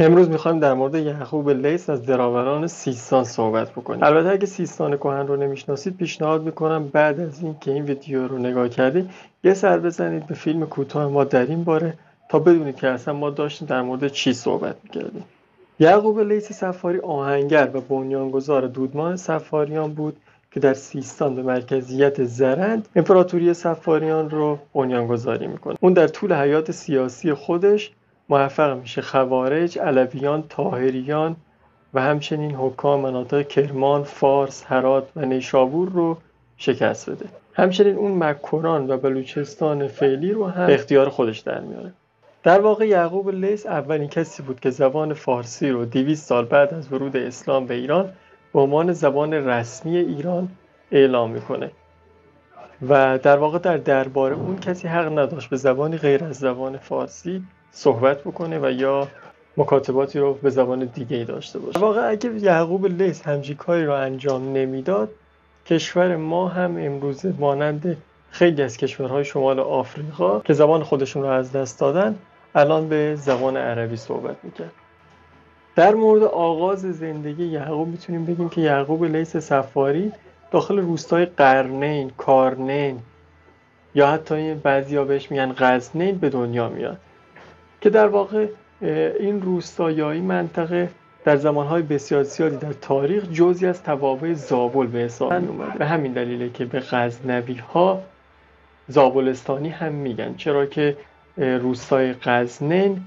امروز میخوایم در مورد یعقوب لیث از دراوران سیستان صحبت بکنیم. البته اگه سیستان کهن رو نمیشناسید پیشنهاد میکنم بعد از این که این ویدیو رو نگاه کردید یه سر بزنید به فیلم کوتاه ما در این باره تا بدونید که اصلا ما داشتیم در مورد چی صحبت میکردیم. یعقوب لیث صفاری آهنگر و بنیانگذار دودمان صفاریان بود که در سیستان به مرکزیت زرند امپراتوری صفاریان رو بنیانگذاری میکنه. اون در طول حیات سیاسی خودش موفق میشه خوارج، علویان، طاهریان و همچنین حکام مناطق کرمان، فارس، هرات و نیشابور رو شکست بده. همچنین اون مکران و بلوچستان فعلی رو هم به اختیار خودش در میاره. در واقع یعقوب لیث اولین کسی بود که زبان فارسی رو 200 سال بعد از ورود اسلام به ایران به عنوان زبان رسمی ایران اعلام میکنه و در واقع در دربار اون کسی حق نداشت به زبانی غیر از زبان فارسی صحبت بکنه و یا مکاتباتی رو به زبان دیگه‌ای داشته باشه. در واقع اگه یعقوب لیث همچین کاری رو انجام نمیداد کشور ما هم امروز مانند خیلی از کشورهای شمال آفریقا که زبان خودشون رو از دست دادن الان به زبان عربی صحبت میکرد. در مورد آغاز زندگی یعقوب میتونیم بگیم که یعقوب لیث صفاری داخل روستای قرنین، کارنین یا حتی بعضیا بهش میگن غزنین به دنیا میاد که در واقع این روستا یا این منطقه در زمانهای بسیار زیادی در تاریخ جزئی از توابع زابل به حساب اومده. به همین دلیله که به غزنوی ها زابلستانی هم میگن، چرا که روستای غزنین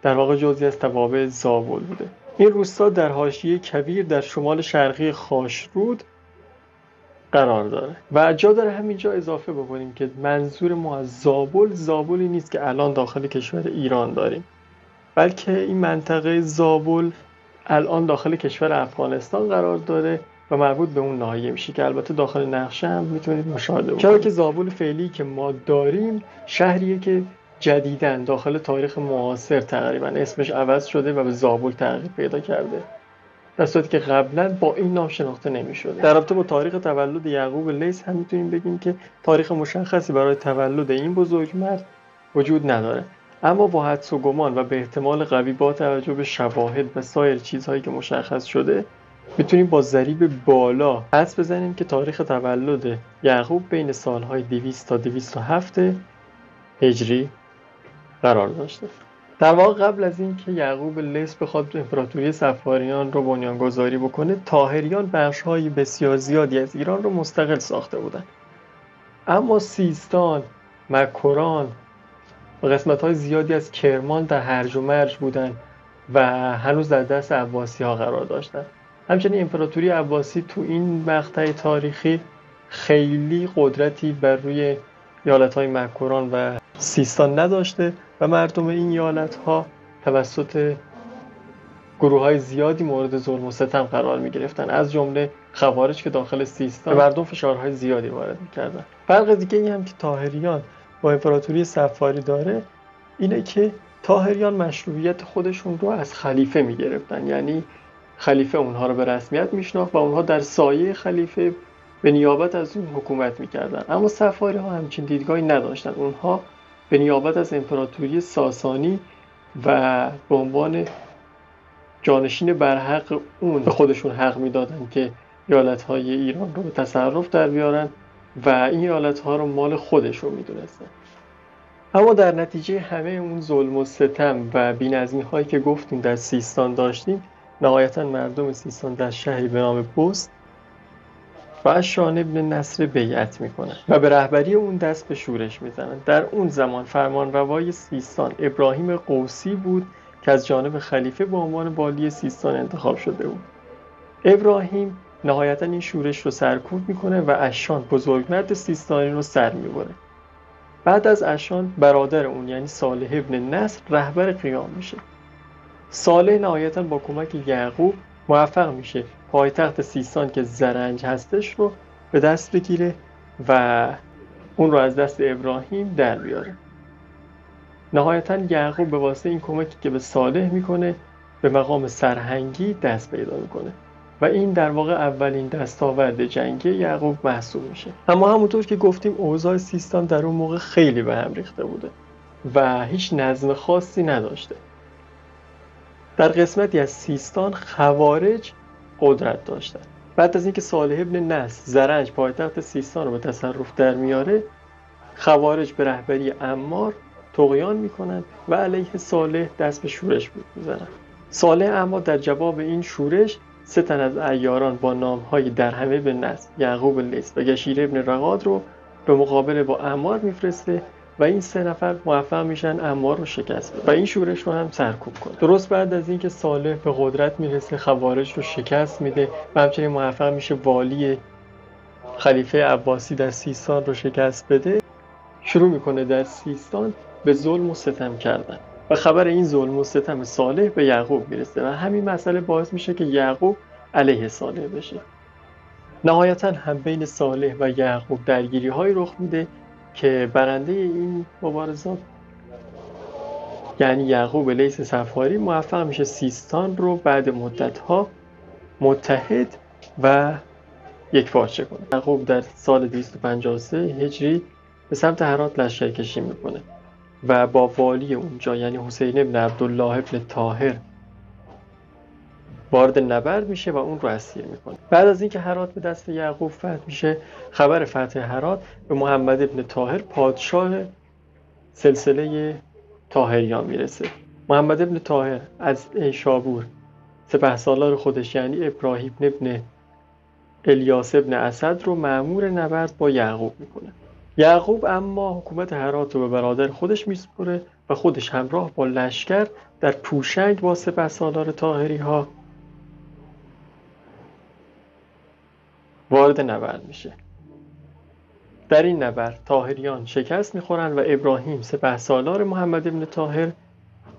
در واقع جزئی از توابع زابل بوده. این روستا در حاشیه کویر در شمال شرقی خاشرود قرار داره و جا داره همینجا اضافه بکنیم که منظور ما از زابلی نیست که الان داخل کشور ایران داریم، بلکه این منطقه زابل الان داخل کشور افغانستان قرار داره و مربوط به اون ناحیه میشه که البته داخل نقشه هم میتونید مشاهده بکنید. چرا که زابل فعلی که ما داریم شهریه که جدیداً داخل تاریخ معاصر تقریبا اسمش عوض شده و به زابل تغییر پیدا کرده، در صورتی که قبلا با این نام شناخته نمی‌شده. در رابطه با تاریخ تولد یعقوب لیث هم میتونیم بگیم که تاریخ مشخصی برای تولد این بزرگمرد وجود نداره، اما با حدس و گمان و به احتمال قوی با توجه به شواهد و سایر چیزهایی که مشخص شده میتونیم با ضریب بالا حدس بزنیم که تاریخ تولد یعقوب بین سالهای 200 تا 207 هجری قرار داشته. در واقع قبل از این که یعقوب لیث بخواد امپراتوری صفاریان رو بنیانگذاری بکنه، طاهریان بخش‌های بسیار زیادی از ایران رو مستقل ساخته بودن، اما سیستان، مکران و قسمت‌های زیادی از کرمان در هرج و مرج بودن و هنوز در دست عباسی‌ها قرار داشتن. همچنین امپراتوری عباسی تو این مقطع تاریخی خیلی قدرتی بر روی ایالت‌های مکران و سیستان نداشته و مردم این ایالت‌ها توسط گروه‌های زیادی مورد ظلم و ستم قرار می‌گرفتن، از جمله خوارج که داخل سیستان مردم فشارهای زیادی وارد می‌کردن. فرق دیگه‌ای هم که طاهریان با امپراتوری صفاری داره اینه که طاهریان مشروعیت خودشون رو از خلیفه می‌گرفتن، یعنی خلیفه اونها رو به رسمیت میشناخت و اونها در سایه خلیفه به نیابت از اون حکومت می‌کردن. اما صفاری‌ها همچین دیدگاهی نداشتن، اونها به نیابت از امپراتوری ساسانی و به عنوان جانشین برحق اون به خودشون حق میدادن که ایالت‌های ایران رو به تصرف در بیارن و این ایالت‌ها رو مال خودشون میدونستن. اما در نتیجه همه اون ظلم و ستم و بی‌نظمی‌هایی که گفتیم در سیستان داشتیم، نهایتاً مردم سیستان در شهری به نام بست و اشان ابن نصر بیعت میکنن و به رهبری اون دست به شورش میزنن. در اون زمان فرمانروای سیستان ابراهیم قوسی بود که از جانب خلیفه به عنوان والی سیستان انتخاب شده بود. ابراهیم نهایتا این شورش رو سرکوب میکنه و اشان بزرگمرد سیستانی رو سر میبره. بعد از اشان برادر اون یعنی صالح ابن نصر رهبر قیام میشه. صالح نهایتا با کمک یعقوب موفق میشه پایتخت سیستان که زرنج هستش رو به دست بگیره و اون رو از دست ابراهیم در بیاره. نهایتا یعقوب به واسطه این کمکی که به صالح میکنه به مقام سرهنگی دست پیدا میکنه و این در واقع اولین دستاورد جنگی یعقوب محسوب میشه. اما همونطور که گفتیم اوضاع سیستان در اون موقع خیلی به هم ریخته بوده و هیچ نظم خاصی نداشته. در قسمتی از سیستان خوارج قدرت داشتند. بعد از اینکه صالح ابن نصر زرنج پایتخت سیستان رو به تصرف در میاره، خوارج به رهبری عمار طغیان میکنند و علیه صالح دست به شورش میزنند. صالح اما در جواب این شورش 3 تن از عیاران با نام‌های درهم ابن نصر، یعقوب لیث و گشیر ابن رقاد رو به مقابله با عمار میفرسته و این 3 نفر موفق میشن عمار رو شکست بدن و این شورش رو هم سرکوب کنه. درست بعد از اینکه صالح به قدرت میرسه، خوارج رو شکست میده و همچنین موفق میشه والی خلیفه عباسی در سیستان رو شکست بده، شروع میکنه در سیستان به ظلم و ستم کردن و خبر این ظلم و ستم صالح به یعقوب میرسه و همین مسئله باعث میشه که یعقوب علیه صالح بشه. نهایتا هم بین صالح و یعقوب درگیری های رخ میده که برنده این مبارزات یعنی یعقوب لیث صفاری موفق میشه سیستان رو بعد مدت‌ها متحد و یکپارچه کنه. یعقوب در سال 253 هجری به سمت هرات لشکرکشی میکنه و با والی اونجا یعنی حسین ابن عبدالله ابن طاهر وارد نبرد میشه و اون رو اسیر میکنه. بعد از اینکه هرات به دست یعقوب فتح میشه، خبر فتح هرات به محمد ابن طاهر پادشاه سلسله طاهریان میرسه. محمد ابن طاهر از نیشابور سپهسالار خودش یعنی ابراهیم ابن الیاس ابن اسد رو مأمور نبرد با یعقوب میکنه. یعقوب اما حکومت هرات رو به برادر خودش میسپره و خودش همراه با لشکر در پوشنگ با سپهسالار طاهری ها وارد نبرد میشه. در این نبرد طاهریان شکست میخورن و ابراهیم سپهسالار محمد ابن طاهر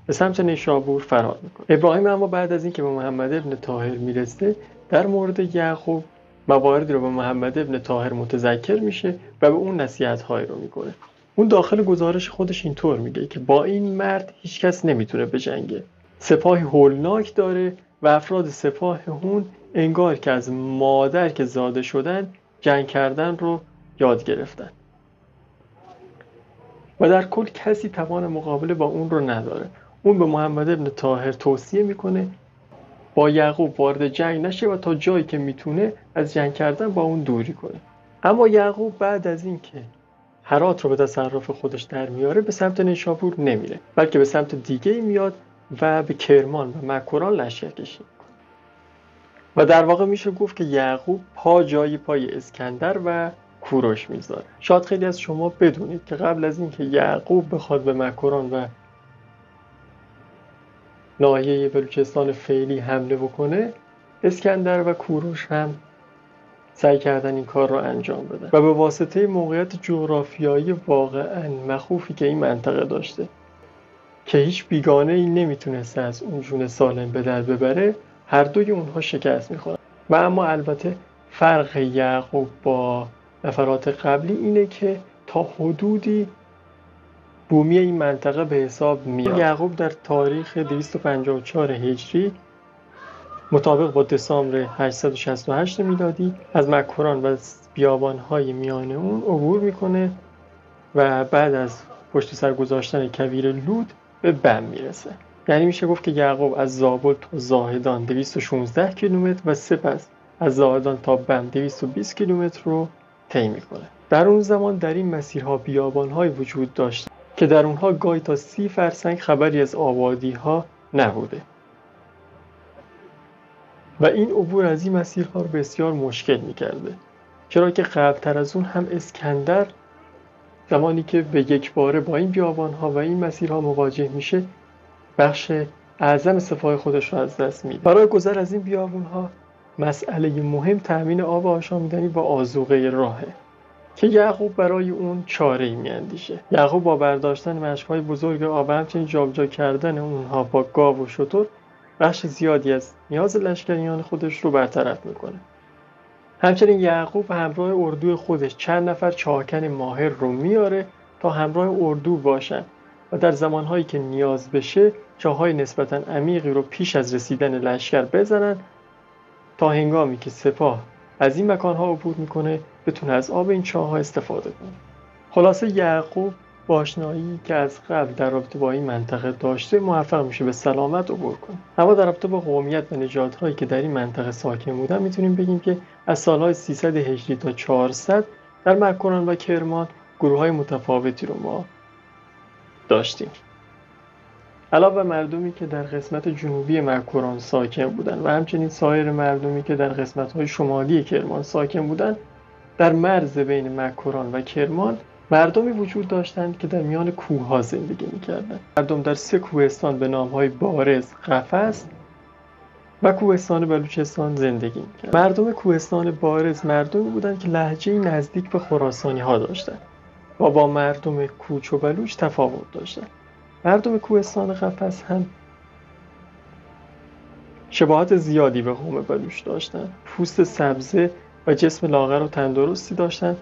به سمت نیشابور فرار میکنه. ابراهیم اما بعد از اینکه به محمد ابن طاهر میرسه در مورد یعقوب مواردی رو به محمد ابن طاهر متذکر میشه و به اون نصیحت‌هایی رو میکنه. اون داخل گزارش خودش اینطور میگه که با این مرد هیچکس نمیتونه بجنگه. سپاهی هولناک داره و افراد سپاه اون انگار که از مادر که زاده شدن جنگ کردن رو یاد گرفتن و در کل کسی توان مقابله با اون رو نداره. اون به محمد ابن طاهر توصیه میکنه با یعقوب وارد جنگ نشه و تا جایی که میتونه از جنگ کردن با اون دوری کنه. اما یعقوب بعد از اینکه هرات رو به تصرف خودش در میاره به سمت نیشابور نمیره، بلکه به سمت دیگه میاد و به کرمان و مکران لشکرکشی میکنه. و در واقع میشه گفت که یعقوب پا جای پای اسکندر و کوروش میذاره. شاید خیلی از شما بدونید که قبل از اینکه یعقوب بخواد به مکران و ناحیه بلوچستان فعلی حمله بکنه، اسکندر و کوروش هم سعی کردن این کار رو انجام بدن و به واسطه موقعیت جغرافیایی واقعا مخوفی که این منطقه داشته که هیچ بیگانه ای نمیتونسته از اون جون سالم به در ببره، هر دوی اونها شکست میخورن. و اما البته فرق یعقوب با نفرات قبلی اینه که تا حدودی بومی این منطقه به حساب میاد. یعقوب در تاریخ 254 هجری مطابق با دسامبر 868 میلادی از مکران و بیابان‌های میان اون عبور میکنه و بعد از پشت سر گذاشتن کویر لود به بم میرسه. یعنی میشه گفت که یعقوب از زابل تا زاهدان 216 کیلومتر و سپس از زاهدان تا بم 220 کیلومتر رو طی میکنه. در اون زمان در این مسیرها بیابان‌های وجود داشت که در اونها گاهی تا 30 فرسنگ خبری از آبادی‌ها نبوده و این عبور از این مسیرها رو بسیار مشکل می‌کرده، چرا که قبل‌تر از اون هم اسکندر زمانی که به یک باره با این بیابان‌ها و این مسیرها مواجه میشه بخش اعظم سپاه خودش رو از دست میده. برای گذر از این بیابان‌ها مسئله مهم تامین آب آشامیدنی و آذوقه راهه که یعقوب برای اون چاره‌ای می‌اندیشه. یعقوب با برداشتن مشک‌های بزرگ آب همچنین جابجا کردن اونها با گاو و شتر بخش زیادی از نیاز لشکریان خودش رو برطرف میکنه. همچنین یعقوب همراه اردو خودش چند نفر چاکن ماهر رو میاره تا همراه اردو باشن و در زمانهایی که نیاز بشه چاهای نسبتاً عمیقی رو پیش از رسیدن لشکر بزنن تا هنگامی که سپاه از این مکانها عبور میکنه بتونه از آب این چاه‌ها استفاده کنه. خلاصه یعقوب با آشنایی که از قبل در رابطه با این منطقه داشته موفق میشه به سلامت عبور کنه. اما در رابطه با قومیت و نژادهایی که در این منطقه ساکن بودن میتونیم بگیم که از سالهای 300 هجری تا 400 در مکران و کرمان گروه‌های متفاوتی رو ما داشتیم. علاوه مردمی که در قسمت جنوبی مکران ساکن بودند و همچنین سایر مردمی که در قسمت‌های شمالی کرمان ساکن بودند، در مرز بین مکران و کرمان مردمی وجود داشتند که در میان کوه‌ها زندگی می‌کردند. مردم در 3 کوهستان به نام‌های بارز، قفس و کوهستان بلوچستان زندگی می‌کردند. مردم کوهستان بارز مردمی بودند که لهجه‌ای نزدیک به خراسانی‌ها داشتند و با مردم کوچ و بلوچ تفاوت داشتند. مردم کوهستان قفس هم شباهت زیادی به قوم بلوچ داشتند. پوست سبزه و جسم لاغر و تندرستی داشتند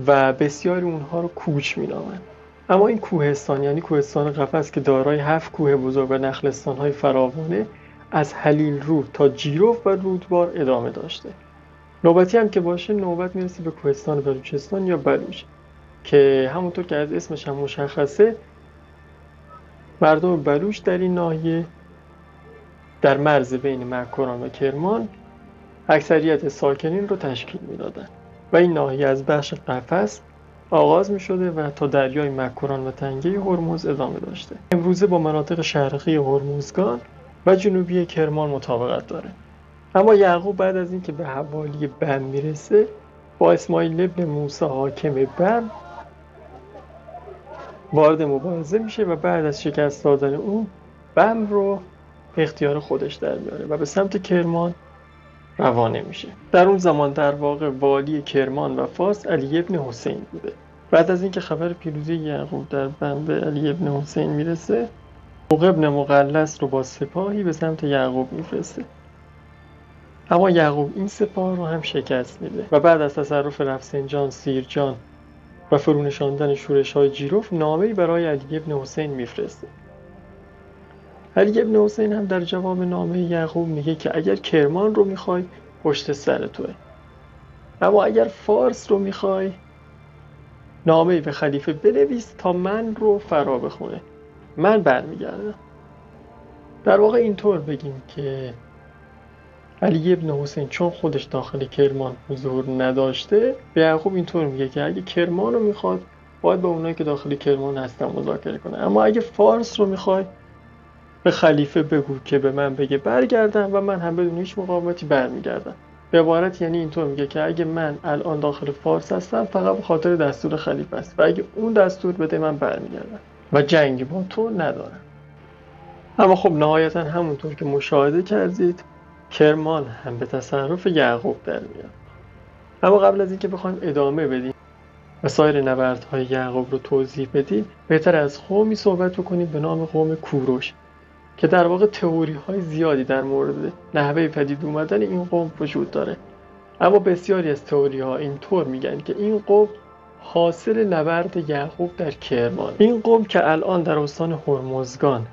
و بسیاری اونها رو کوچ می‌نامند. اما این کوهستان یعنی کوهستان قفس که دارای 7 کوه بزرگ و نخلستان‌های فراوانه از هلیل رود تا جیروف و رودبار ادامه داشته. نوبتی هم که باشه نوبت میرسه به کوهستان بلوچستان یا بلوچ که همونطور که از اسمش هم مشخصه مردم بلوچ در این ناحیه در مرز بین مکران و کرمان اکثریت ساکنین رو تشکیل میدادن و این ناحیه از بخش قفس آغاز می شده و تا دریای مکران و تنگه هرمز ادامه داشته. امروزه با مناطق شرقی هرمزگان و جنوبی کرمان مطابقت داره. اما یعقوب بعد از اینکه به حوالی بم میرسه با اسماعیل ابن موسی حاکم بم وارد مبارزه میشه و بعد از شکست دادن اون بم رو به اختیار خودش در میاره و به سمت کرمان روانه میشه. در اون زمان در واقع والی کرمان و فارس علی ابن حسین بوده. بعد از اینکه خبر پیروزی یعقوب در بم به علی ابن حسین میرسه، موقع ابن مقلص رو با سپاهی به سمت یعقوب میفرسته. اما یعقوب این سپاه رو هم شکست میده و بعد از تصرف رفسنجان، سیرجان و فرونشاندن شورش‌های جیروف نامه‌ای برای علی ابن حسین میفرسته. علی ابن حسین هم در جواب نامه یعقوب میگه که اگر کرمان رو میخوای پشت سر توه، اما اگر فارس رو میخوای نامه‌ای به خلیفه بنویس تا من رو فرا بخونه، من برمیگردم. در واقع اینطور بگیم که علی ابن حسین چون خودش داخل کرمان حضور نداشته به یعقوب اینطور میگه که اگه کرمان رو میخواد باید با اونایی که داخل کرمان هستن مذاکره کنه، اما اگه فارس رو میخوای به خلیفه بگو که به من بگه برگردم و من هم بدون هیچ مقاومتی برمیگردم. به عبارت یعنی اینطور میگه که اگه من الان داخل فارس هستم فقط به خاطر دستور خلیفه است و اگه اون دستور بده من برمیگردم و جنگی با تو ندارم. اما خب نهایتا همونطور که مشاهده کردید کرمان هم به تصرف یعقوب در میاد. اما قبل از اینکه بخوایم ادامه بدیم و سایر نبردهای یعقوب رو توضیح بدیم بهتر از قومی صحبت بکنیم به نام قوم کوروش که در واقع تئوری‌های زیادی در مورد نحوه پدید اومدن این قوم وجود داره. اما بسیاری از تئوری‌ها اینطور میگن که این قوم حاصل نبرد یعقوب در کرمان. این قوم که الان در استان هرمزگان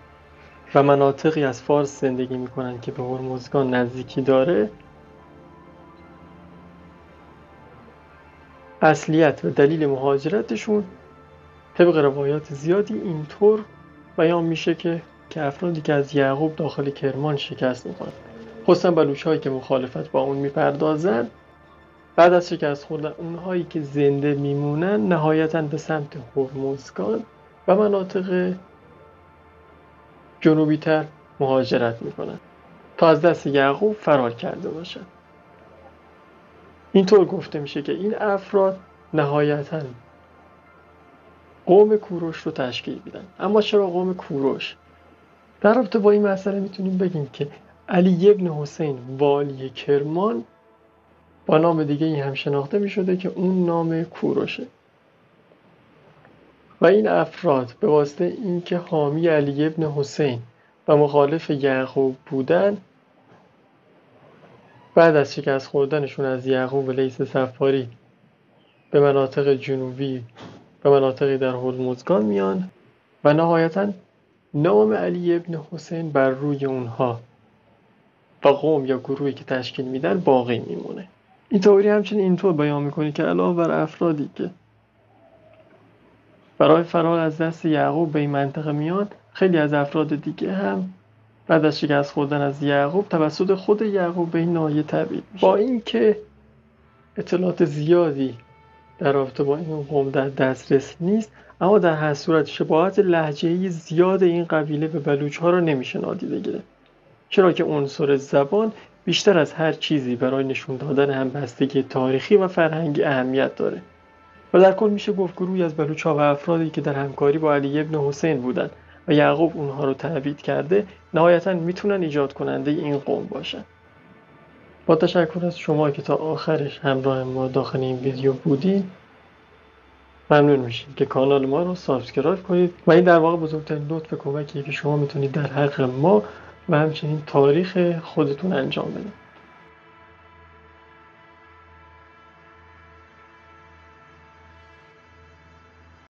و مناطقی از فارس زندگی میکنن که به هرمزگان نزدیکی داره، اصلیت و دلیل مهاجرتشون طبق روایات زیادی اینطور بیان میشه که افرادی که از یعقوب داخل کرمان شکست میخورن، خصوصا بلوچ‌هایی که مخالفت با اون میپردازن، بعد از شکست خوردن اونهایی که زنده میمونن نهایتاً به سمت هرمزگان و مناطق جنوبی تر مهاجرت میکنن تا از دست یعقوب فرار کرده باشن. اینطور گفته میشه که این افراد نهایتاً قوم کوروش رو تشکیل میدن. اما چرا قوم کوروش؟ در رابطه با این مسئله میتونیم بگیم که علی ابن حسین والی کرمان با نام دیگه این هم شناخته میشده که اون نام کوروشه و این افراد به واسطه اینکه حامی علی ابن حسین و مخالف یعقوب بودن، بعد از شکست خوردنشون از یعقوب لیث صفاری به مناطق جنوبی و مناطقی در هرمزگان میان و نهایتاً نام علی ابن حسین بر روی اونها و قوم یا گروهی که تشکیل میدن باقی میمونه. این تئوری همچنین اینطور بیان میکنه که علاوه بر افرادی که برای فرار از دست یعقوب به این منطقه میان، خیلی از افراد دیگه هم بعد از شکست خوردن از یعقوب توسط خود یعقوب به این ناحیه تبعید میشه. با اینکه اطلاعات زیادی در رابطه با این قوم در دسترس نیست، اما در هر صورت شباهت لهجه‌ای زیاد این قبیله به بلوچ‌ها را نمیشه نادیده گرفت، چرا که عنصر زبان بیشتر از هر چیزی برای نشون دادن همبستگی تاریخی و فرهنگی اهمیت داره. و در کل میشه گفت گروهی از بلوچ‌ها و افرادی که در همکاری با علی ابن حسین بودن و یعقوب اونها رو تبعید کرده، نهایتاً میتونن ایجاد کننده این قوم باشن. با تشکر از شما که تا آخرش همراه ما داخل این ویدیو بودین. ممنون میشیم که کانال ما رو سابسکرایب کنید و این در واقع بزرگترین لطف کمکیه که شما میتونید در حق ما و همچنین تاریخ خودتون انجام بدید.